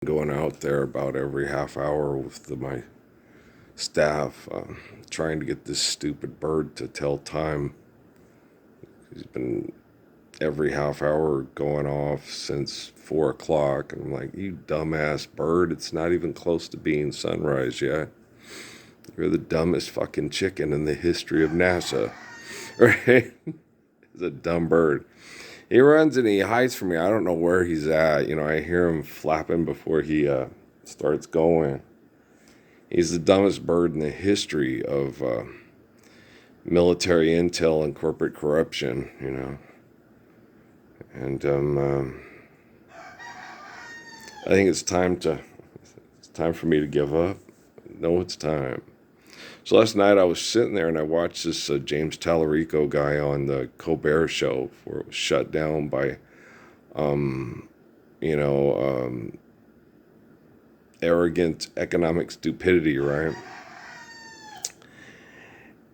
going out there about every half hour with my staff, trying to get this stupid bird to tell time. He's been every half hour going off since 4 o'clock, and I'm like, you dumbass bird, it's not even close to being sunrise yet. You're the dumbest fucking chicken in the history of NASA, right? He's a dumb bird. He runs and he hides from me. I don't know where he's at. I hear him flapping before he starts going. He's the dumbest bird in the history of military intel and corporate corruption. And I think it's time for me to give up. No, it's time. So last night I was sitting there and I watched this James Tallarico guy on the Colbert Show, where it was shut down by, you know, arrogant economic stupidity, right?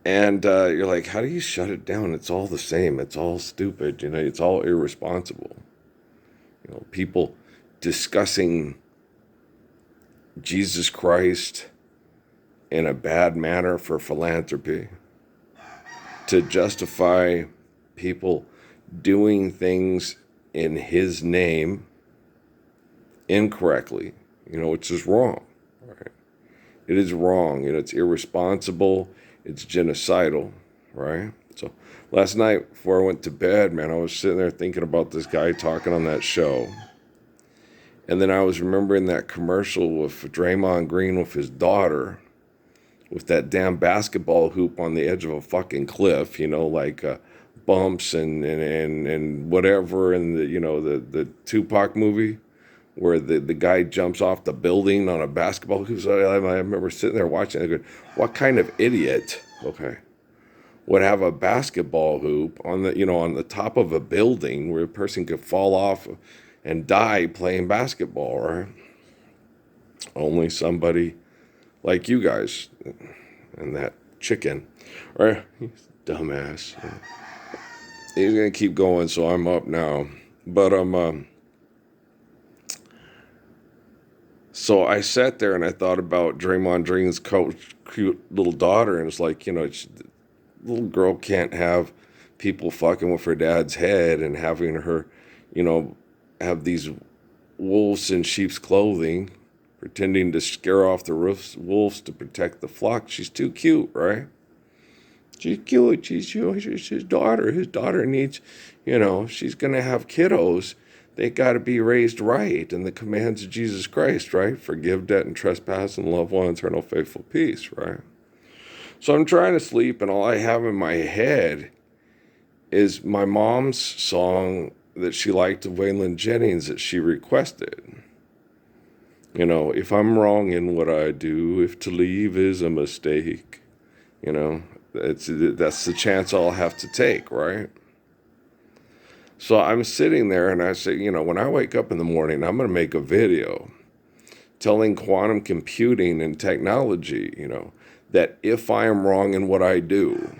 And you're like, how do you shut it down? It's all the same. It's all stupid. It's all irresponsible. People discussing Jesus Christ in a bad manner for philanthropy, to justify people doing things in his name incorrectly, which is wrong. Right? It is wrong. It's irresponsible. It's genocidal, right? So last night before I went to bed, man, I was sitting there thinking about this guy talking on that show. And then I was remembering that commercial with Draymond Green with his daughter, with that damn basketball hoop on the edge of a fucking cliff, like bumps and whatever, and the Tupac movie where the guy jumps off the building on a basketball hoop. So I remember sitting there watching it, going, what kind of idiot, would have a basketball hoop on the top of a building where a person could fall off and die playing basketball, right? Only somebody like you guys and that chicken, right? He's a dumbass. He's gonna keep going, so I'm up now. But so I sat there and I thought about Draymond Green's cute little daughter, and it's like, little girl can't have people fucking with her dad's head and having her, have these wolves in sheep's clothing, pretending to scare off the wolves to protect the flock. She's too cute, right? She's cute. She's his daughter. His daughter needs, she's going to have kiddos. They got to be raised right in the commands of Jesus Christ, right? Forgive debt and trespass and love one eternal faithful peace, right? So I'm trying to sleep, and all I have in my head is my mom's song that she liked of Waylon Jennings that she requested. If I'm wrong in what I do, if to leave is a mistake, that's the chance I'll have to take, right? So I'm sitting there and I say, when I wake up in the morning, I'm going to make a video telling quantum computing and technology, that if I am wrong in what I do,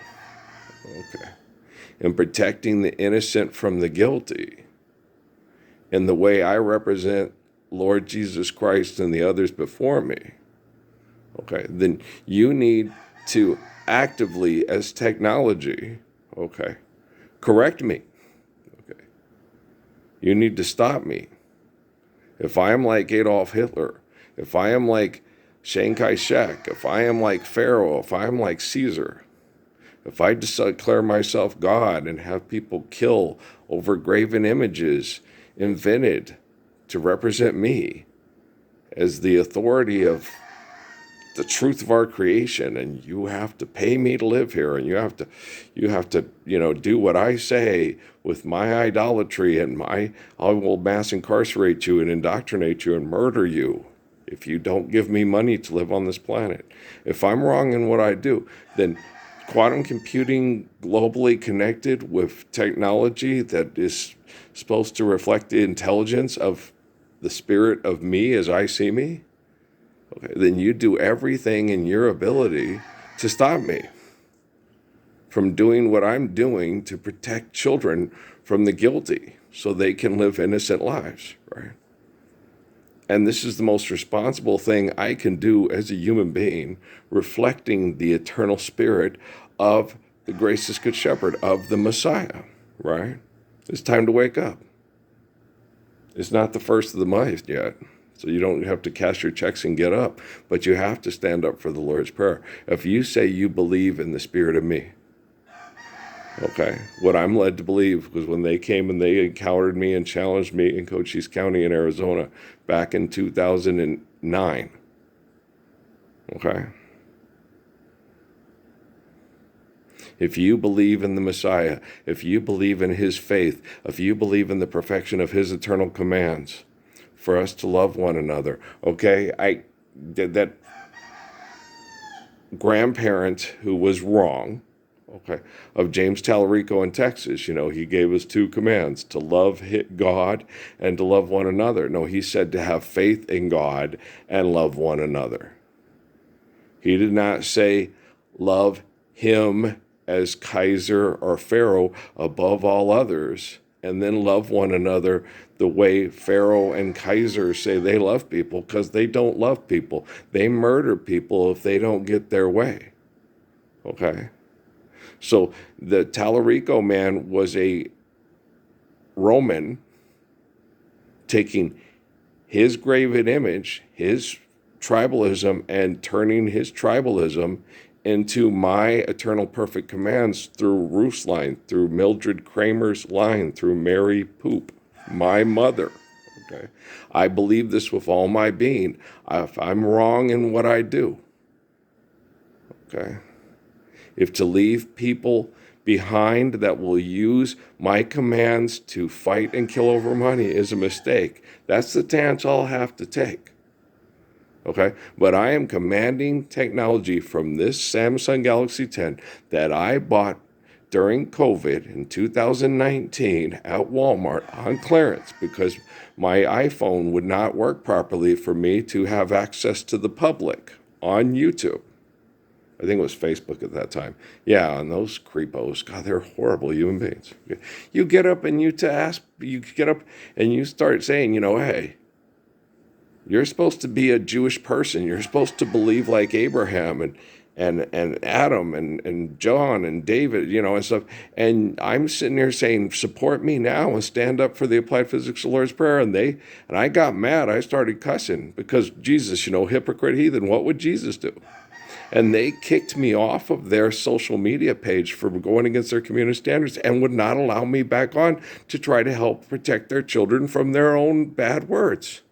and protecting the innocent from the guilty, in the way I represent Lord Jesus Christ and the others before me, then you need to actively, as technology, correct me. You need to stop me. If I am like Adolf Hitler, if I am like Chiang Kai-shek, if I am like Pharaoh, if I am like Caesar, if I declare myself God and have people kill over graven images invented to represent me as the authority of the truth of our creation, and you have to pay me to live here, and you have to do what I say with my idolatry, and I will mass incarcerate you and indoctrinate you and murder you if you don't give me money to live on this planet. If I'm wrong in what I do, then quantum computing globally connected with technology that is supposed to reflect the intelligence of the spirit of me as I see me, then you do everything in your ability to stop me from doing what I'm doing to protect children from the guilty so they can live innocent lives, right? And this is the most responsible thing I can do as a human being, reflecting the eternal spirit of the gracious good shepherd, of the Messiah, right? It's time to wake up. It's not the first of the month yet. So you don't have to cash your checks and get up, but you have to stand up for the Lord's Prayer. If you say you believe in the spirit of me, okay, what I'm led to believe was when they came and they encountered me and challenged me in Cochise County in Arizona back in 2009, okay? If you believe in the Messiah, if you believe in his faith, if you believe in the perfection of his eternal commands for us to love one another, okay? I did that grandparent who was wrong, okay, of James Tallarico in Texas, he gave us two commands, to love God and to love one another. No, he said to have faith in God and love one another. He did not say love him as Kaiser or Pharaoh above all others, and then love one another the way Pharaoh and Kaiser say they love people, because they don't love people. They murder people if they don't get their way. Okay? So the Tallarico man was a Roman taking his graven image, his tribalism, and turning his tribalism into my eternal perfect commands through Ruth's line, through Mildred Kramer's line, through Mary Poop, my mother. Okay, I believe this with all my being. If I'm wrong in what I do, okay, if to leave people behind that will use my commands to fight and kill over money is a mistake, that's the chance I'll have to take. Okay, but I am commanding technology from this Samsung Galaxy 10 that I bought during COVID in 2019 at Walmart on clearance because my iPhone would not work properly for me to have access to the public on YouTube. I think it was Facebook at that time. Yeah, and those creepos, God, they're horrible human beings. You get up and you get up and you start saying, hey, you're supposed to be a Jewish person. You're supposed to believe like Abraham and Adam and John and David, and stuff. And I'm sitting here saying, support me now and stand up for the applied physics of the Lord's Prayer. And I got mad. I started cussing because Jesus, hypocrite heathen, what would Jesus do? And they kicked me off of their social media page for going against their community standards and would not allow me back on to try to help protect their children from their own bad words.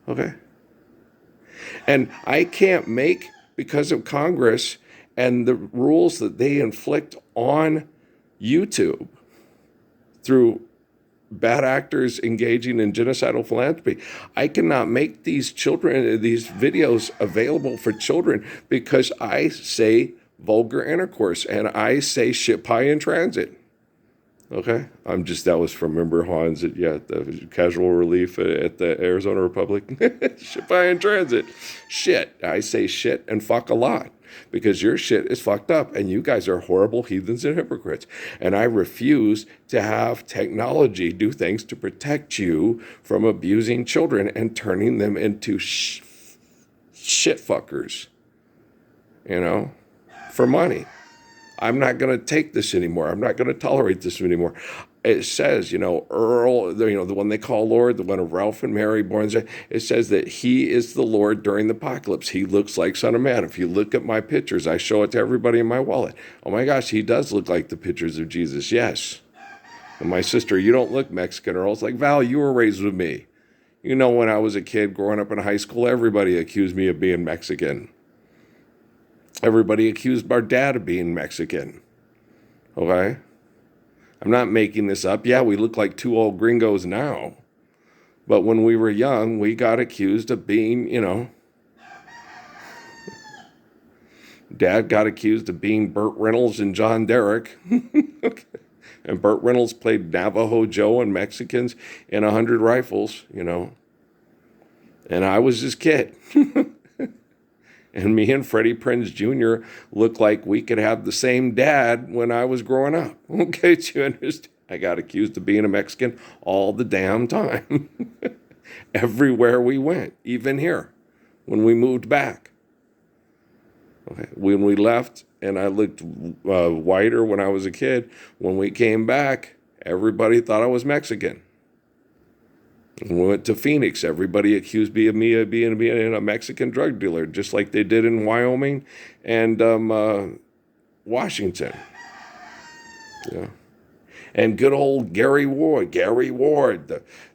Okay? And I can't make, because of Congress and the rules that they inflict on YouTube through bad actors engaging in genocidal philanthropy, I cannot make these videos available for children because I say vulgar intercourse and I say shit pie in transit. Okay, that was from Member Hans at the Casual Relief at the Arizona Republic. Shit pie in transit. Shit, I say shit and fuck a lot because your shit is fucked up and you guys are horrible heathens and hypocrites. And I refuse to have technology do things to protect you from abusing children and turning them into shit fuckers, for money. I'm not going to take this anymore. I'm not going to tolerate this anymore. It says, Earl, the one they call Lord, the one of Ralph and Mary born, it says that he is the Lord during the apocalypse. He looks like Son of Man. If you look at my pictures, I show it to everybody in my wallet. Oh my gosh, he does look like the pictures of Jesus. Yes. And my sister, you don't look Mexican, Earl. It's like, Val, you were raised with me. When I was a kid growing up in high school, everybody accused me of being Mexican. Everybody accused our dad of being Mexican. Okay? I'm not making this up. Yeah, we look like two old gringos now. But when we were young, we got accused of being, Dad got accused of being Burt Reynolds and John Derrick. Okay. And Burt Reynolds played Navajo Joe and Mexicans in 100 Rifles, And I was his kid. And me and Freddie Prinze Jr. looked like we could have the same dad when I was growing up. Okay, do you understand? I got accused of being a Mexican all the damn time. everywhere we went, even here, when we moved back. Okay. When we left, and I looked whiter when I was a kid, when we came back, everybody thought I was Mexican. When we went to Phoenix, everybody accused me of being a Mexican drug dealer, just like they did in Wyoming and Washington. Yeah. And good old Gary Ward,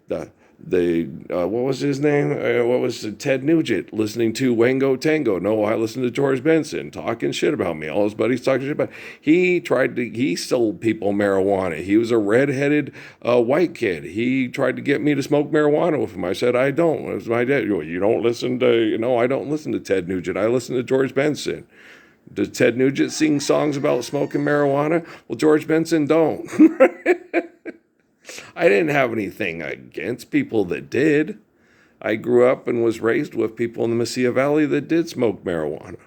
what was his name? What was Ted Nugent listening to Wango Tango? No, I listened to George Benson talking shit about me. All his buddies talking shit about me. He sold people marijuana. He was a redheaded white kid. He tried to get me to smoke marijuana with him. I said, I don't. It was my dad. You don't listen to, I don't listen to Ted Nugent. I listen to George Benson. Does Ted Nugent sing songs about smoking marijuana? Well, George Benson don't. I didn't have anything against people that did. I grew up and was raised with people in the Mesilla Valley that did smoke marijuana.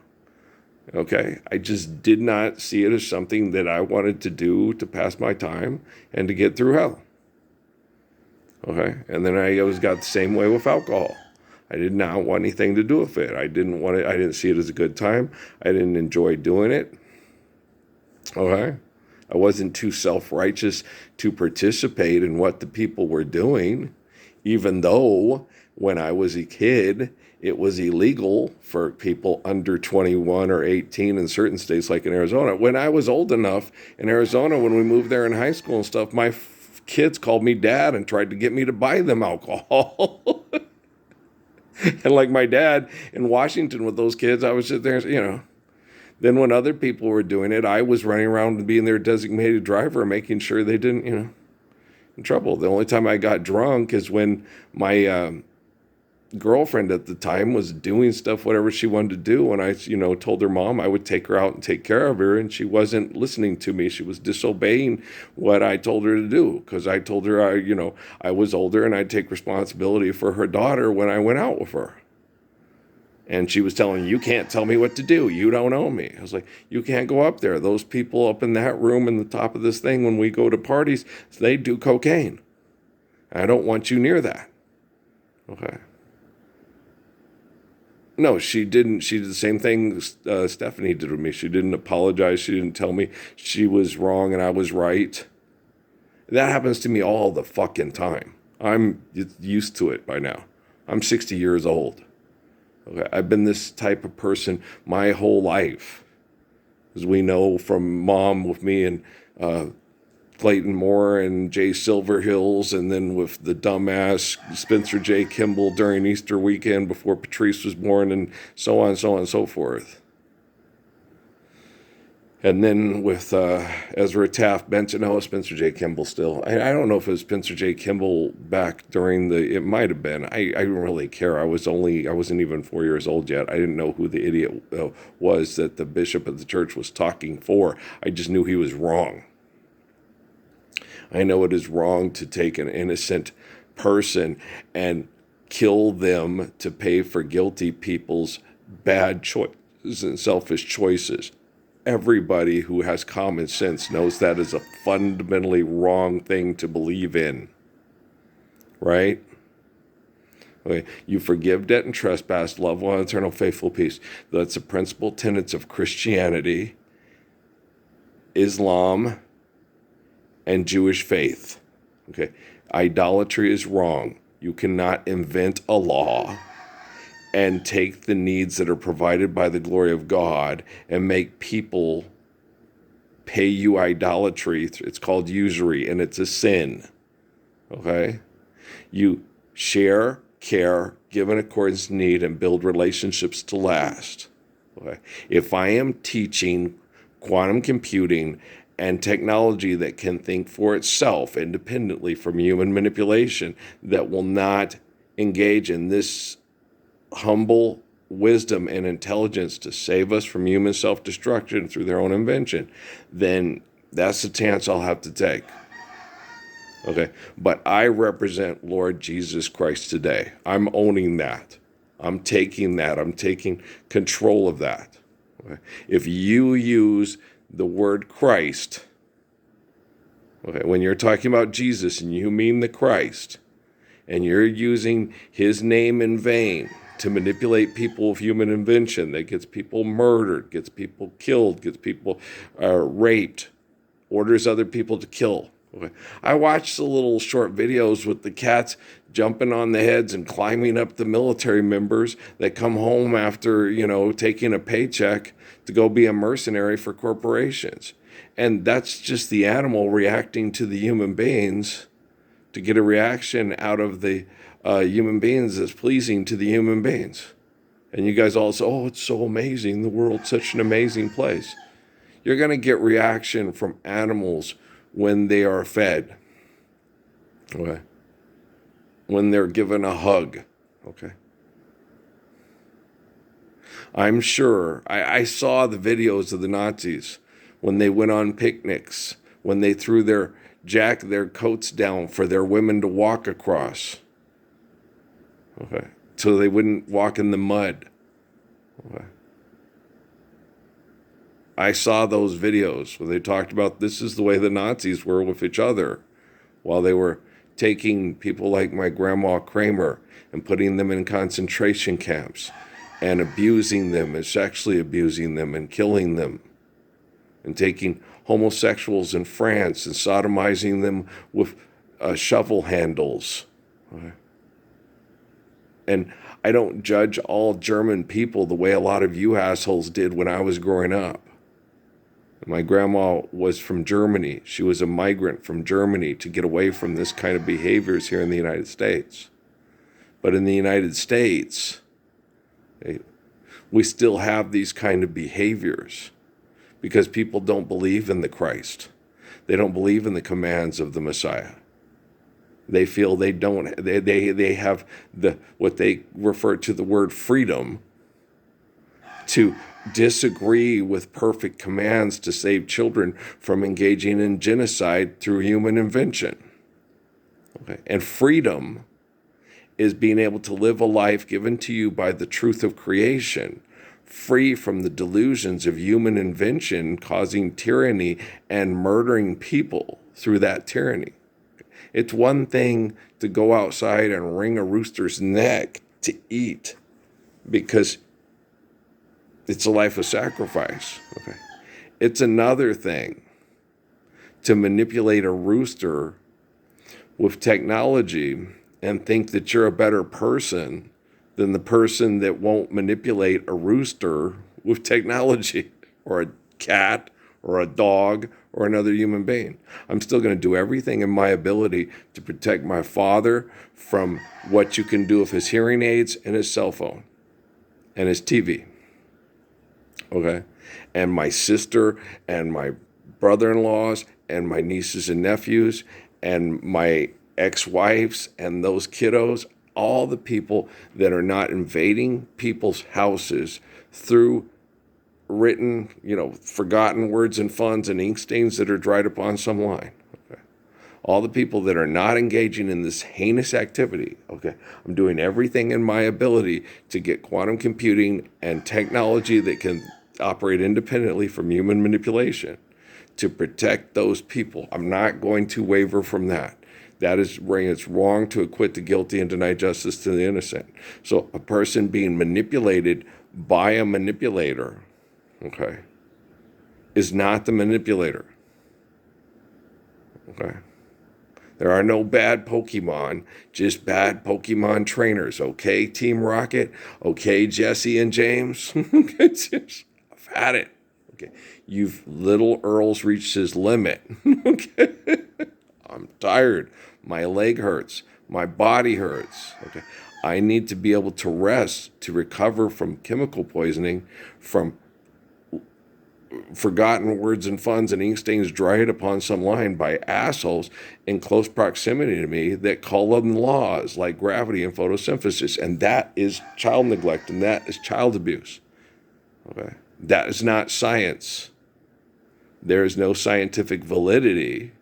Okay? I just did not see it as something that I wanted to do to pass my time and to get through hell. Okay? And then I always got the same way with alcohol. I did not want anything to do with it. I didn't see it as a good time. I didn't enjoy doing it. Okay? I wasn't too self-righteous to participate in what the people were doing, even though when I was a kid, it was illegal for people under 21 or 18 in certain states like in Arizona. When I was old enough in Arizona, when we moved there in high school and stuff, my kids called me dad and tried to get me to buy them alcohol. And like my dad in Washington with those kids, I was sitting there, Then when other people were doing it, I was running around and being their designated driver, making sure they didn't, in trouble. The only time I got drunk is when my girlfriend at the time was doing stuff, whatever she wanted to do. And I, told her mom I would take her out and take care of her. And she wasn't listening to me. She was disobeying what I told her to do. Because I told her, I was older and I'd take responsibility for her daughter when I went out with her. And she was telling me, you can't tell me what to do. You don't know me. I was like, you can't go up there. Those people up in that room in the top of this thing, when we go to parties, they do cocaine. I don't want you near that. Okay. No, she didn't. She did the same thing Stephanie did with me. She didn't apologize. She didn't tell me she was wrong and I was right. That happens to me all the fucking time. I'm used to it by now. I'm 60 years old. Okay, I've been this type of person my whole life. As we know from Mom with me and Clayton Moore and Jay Silverhills, and then with the dumbass Spencer J. Kimball during Easter weekend before Patrice was born, and so on and so forth. And then with Ezra Taft Benson, Spencer J. Kimball still. I don't know if it was Spencer J. Kimball back during it might have been. I didn't really care. I wasn't even 4 years old yet. I didn't know who the idiot was that the bishop of the church was talking for. I just knew he was wrong. I know it is wrong to take an innocent person and kill them to pay for guilty people's bad choices and selfish choices. Everybody who has common sense knows that is a fundamentally wrong thing to believe in. Right? Okay. You forgive debt and trespass, love one, eternal, faithful peace. That's the principal tenets of Christianity, Islam, and Jewish faith. Okay. Idolatry is wrong. You cannot invent a law and take the needs that are provided by the glory of God and make people pay you idolatry. It's called usury, and it's a sin. Okay? You share, care, give in accordance to need, and build relationships to last. Okay? If I am teaching quantum computing and technology that can think for itself independently from human manipulation, that will not engage in this humble wisdom and intelligence to save us from human self-destruction through their own invention, then that's the chance I'll have to take. Okay, but I represent Lord Jesus Christ today. I'm owning that. I'm taking that. I'm taking control of that. Okay? If you use the word Christ, okay, when you're talking about Jesus and you mean the Christ, and you're using his name in vain to manipulate people of human invention, that gets people murdered, gets people killed, gets people raped, orders other people to kill. Okay. I watched the little short videos with the cats jumping on the heads and climbing up the military members that come home after, taking a paycheck to go be a mercenary for corporations. And that's just the animal reacting to the human beings to get a reaction out of the human beings that's pleasing to the human beings. And you guys all say, oh, it's so amazing. The world's such an amazing place. You're going to get reaction from animals when they are fed. Okay. When they're given a hug. Okay. I'm sure I saw the videos of the Nazis when they went on picnics, when they threw their coats down for their women to walk across. Okay. So they wouldn't walk in the mud. Okay. I saw those videos where they talked about this is the way the Nazis were with each other while they were taking people like my grandma Kramer and putting them in concentration camps and abusing them and sexually abusing them and killing them, and taking homosexuals in France and sodomizing them with shovel handles. Okay. And I don't judge all German people the way a lot of you assholes did when I was growing up. My grandma was from Germany. She was a migrant from Germany to get away from this kind of behaviors here in the United States. But in the United States, we still have these kind of behaviors because people don't believe in the Christ. They don't believe in the commands of the Messiah. They feel they have what they refer to the word freedom to disagree with perfect commands to save children from engaging in genocide through human invention. Okay. And freedom is being able to live a life given to you by the truth of creation, free from the delusions of human invention causing tyranny and murdering people through that tyranny. It's one thing to go outside and wring a rooster's neck to eat because it's a life of sacrifice. Okay. It's another thing to manipulate a rooster with technology and think that you're a better person than the person that won't manipulate a rooster with technology, or a cat or a dog or another human being. I'm still going to do everything in my ability to protect my father from what you can do with his hearing aids and his cell phone and his TV. Okay? And my sister and my brother-in-laws and my nieces and nephews and my ex-wives and those kiddos, all the people that are not invading people's houses through written, forgotten words and funds and ink stains that are dried upon some line. Okay. All the people that are not engaging in this heinous activity. Okay. I'm doing everything in my ability to get quantum computing and technology that can operate independently from human manipulation to protect those people. I'm not going to waver from that. That is wrong. It's wrong to acquit the guilty and deny justice to the innocent. So a person being manipulated by a manipulator, okay, is not the manipulator. Okay. There are no bad Pokemon, just bad Pokemon trainers. Okay, Team Rocket. Okay, Jesse and James. I've had it. Okay. Little Earl's reached his limit. Okay. I'm tired. My leg hurts. My body hurts. Okay. I need to be able to rest to recover from chemical poisoning, from forgotten words and funds and ink stains dried upon some line by assholes in close proximity to me that call them laws like gravity and photosynthesis. And that is child neglect, and that is child abuse. Okay. That is not science. There is no scientific validity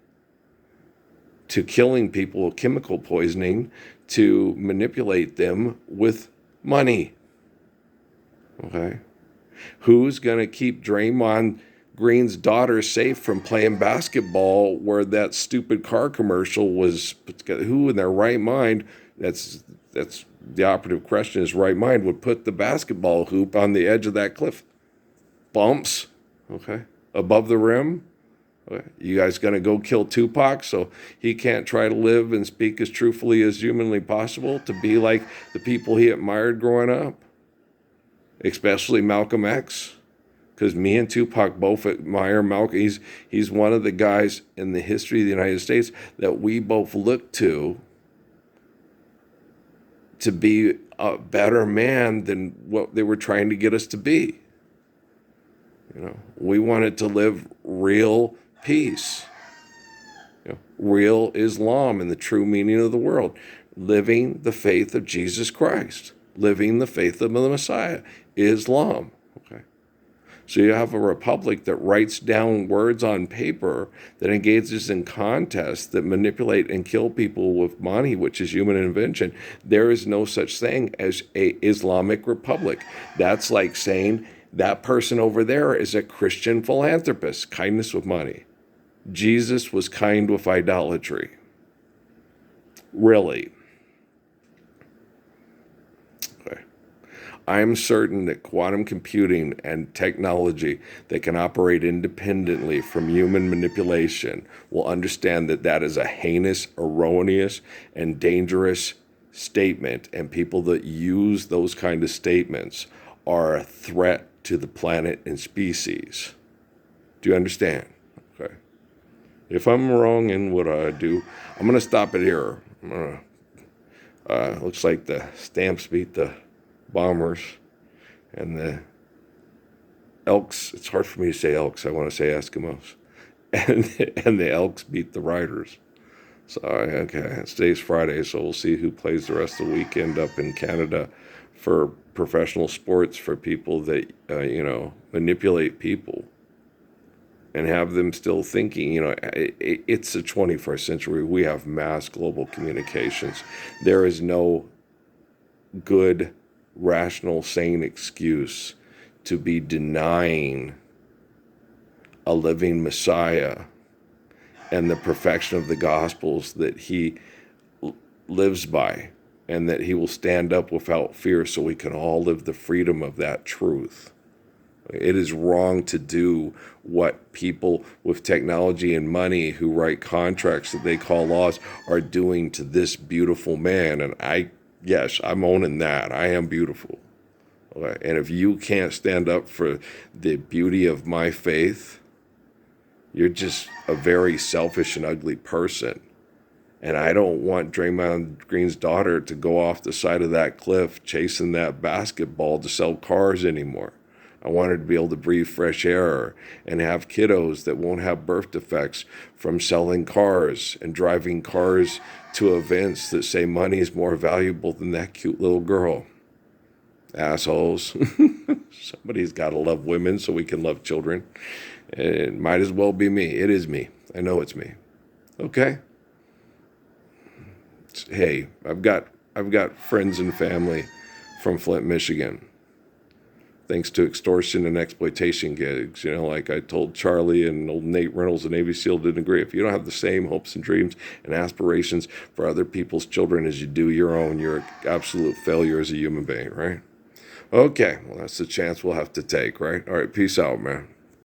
to killing people with chemical poisoning to manipulate them with money. Okay? Who's going to keep Draymond Green's daughter safe from playing basketball where that stupid car commercial was put together? Who in their right mind That's the operative question. His right mind would put the basketball hoop on the edge of that cliff. Bumps, okay, above the rim. Okay. You guys going to go kill Tupac so he can't try to live and speak as truthfully as humanly possible to be like the people he admired growing up, especially Malcolm X? Because me and Tupac both admire Malcolm. He's one of the guys in the history of the United States that we both look to be a better man than what they were trying to get us to be. We wanted to live real peace, real Islam in the true meaning of the word, living the faith of Jesus Christ, living the faith of the Messiah, Islam. Okay. So you have a republic that writes down words on paper, that engages in contests, that manipulate and kill people with money, which is human invention. There is no such thing as a Islamic republic. That's like saying that person over there is a Christian philanthropist, kindness with money. Jesus was kind with idolatry. Really. Okay. I'm certain that quantum computing and technology that can operate independently from human manipulation will understand that that is a heinous, erroneous, and dangerous statement, and people that use those kind of statements are a threat to the planet and species. Do you understand? Okay. If I'm wrong in what I do, I'm going to stop it here. Looks like the Stamps beat the Bombers, and the Elks. It's hard for me to say Elks. I want to say Eskimos, and the Elks beat the Riders. So okay, today's Friday, so we'll see who plays the rest of the weekend up in Canada for professional sports for people that manipulate people and have them still thinking. It's the 21st century. We have mass global communications. There is no good, rational, sane excuse to be denying a living Messiah and the perfection of the Gospels that he lives by, and that he will stand up without fear so we can all live the freedom of that truth. It is wrong to do what people with technology and money who write contracts that they call laws are doing to this beautiful man. And yes, I'm owning that. I am beautiful. Okay? And if you can't stand up for the beauty of my faith, you're just a very selfish and ugly person. And I don't want Draymond Green's daughter to go off the side of that cliff chasing that basketball to sell cars anymore. I want her to be able to breathe fresh air and have kiddos that won't have birth defects from selling cars and driving cars to events that say money is more valuable than that cute little girl. Assholes. Somebody's got to love women so we can love children. It might as well be me. It is me. I know it's me. Okay? Hey, I've got friends and family from Flint, Michigan. Thanks to extortion and exploitation gigs. Like I told Charlie and old Nate Reynolds, the Navy SEAL, didn't agree. If you don't have the same hopes and dreams and aspirations for other people's children as you do your own, you're an absolute failure as a human being, right? Okay, well, that's the chance we'll have to take, right? All right, peace out, man.